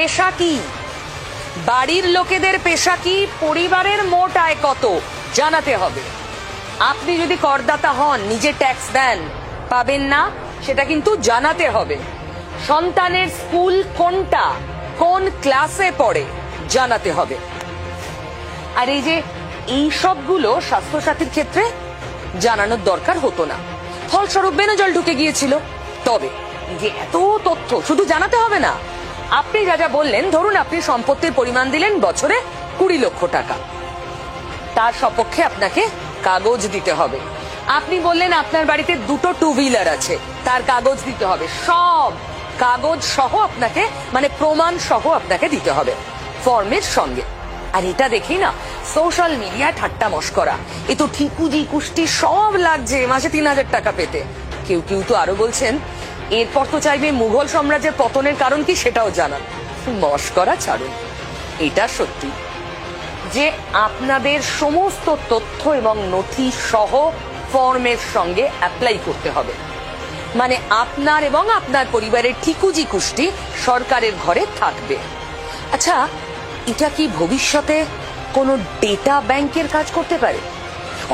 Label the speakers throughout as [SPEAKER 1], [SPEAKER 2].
[SPEAKER 1] পেশা কি, বাড়ির লোকেদের পেশা কি, পরিবারের মোট আয় কত জানাতে হবে। আপনি যদি করদাতা হন, নিজে ট্যাক্স দেন, পাবেন না, সেটা কিন্তু জানাতে হবে। সন্তানের স্কুল কোনটা, কোন ক্লাসে পড়ে জানাতে হবে। আর এই যে এই সবগুলো স্বাস্থ্যসাথীর ক্ষেত্রে জানানোর দরকার হতো না, ফলস্বরূপ বেনজল ঢুকে গিয়েছিল। তবে যে এত তথ্য শুধু জানাতে হবে না, আপনি যা যা বললেন, ধরুন আপনি সম্পত্তির পরিমাণ দিলেন বছরে 20 লক্ষ টাকা, তার সপক্ষে আপনাকে কাগজ দিতে হবে। আপনি বললেন আপনার বাড়িতে 2টো টু হুইলার আছে, তার কাগজ দিতে হবে। সব কাগজ সহ আপনাকে, মানে প্রমাণ সহ আপনাকে দিতে হবে ফর্মের সঙ্গে। আর এটা দেখি না সোশ্যাল মিডিয়া ঠাট্টা মশকরা, এ তো ঠিকুজি কুষ্টি সব লাগছে মাসে 3000 টাকা পেতে। কেউ কেউ তো আরো বলছেন এরপর তো চাইবে মুঘল সাম্রাজ্যের পতনের কারণ কি সেটাও জানান। মশকরা ছাড়ুন, এটা সত্যি যে আপনাদের সমস্ত তথ্য এবং নথি সহ ফর্মের সঙ্গে অ্যাপ্লাই করতে হবে। মানে আপনার এবং আপনার পরিবারের ঠিকুজি কুষ্টি সরকারের ঘরে থাকবে। আচ্ছা, এটা কি ভবিষ্যতে কোনো ডেটা ব্যাংকের কাজ করতে পারে?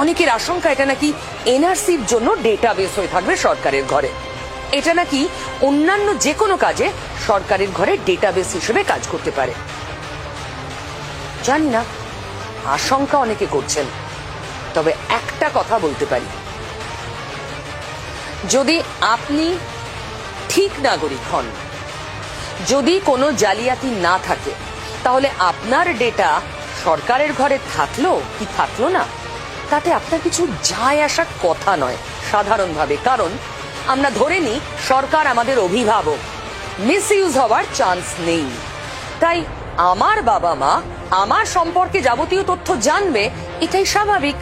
[SPEAKER 1] অনেকের আশঙ্কা এটা নাকি এনআরসির জন্য ডেটাবেস হয়ে থাকবে সরকারের ঘরে। এটা নাকি অন্যান্য যে কোনো কাজে সরকারের ঘরে ডেটাবেস হিসেবে কাজ করতে পারে। জানি না, আশঙ্কা অনেকে করছেন। তবে একটা কথা বলতে পারি, যদি আপনি ঠিক নাগরিক হন, যদি কোনো জালিয়াতি না থাকে, তাহলে আপনার ডেটা সরকারের ঘরে থাকলো কি থাকলো না, তাতে আপনার কিছু যায় আসার কথা নয় সাধারণভাবে। কারণ আমরা ধরে নিই সরকার আমাদের অভিভাবক, মিসইউজ হওয়ার চান্স নেই। তাই আমার বাবা মা আমার সম্পর্কে যাবতীয় তথ্য জানবে, এটাই স্বাভাবিক।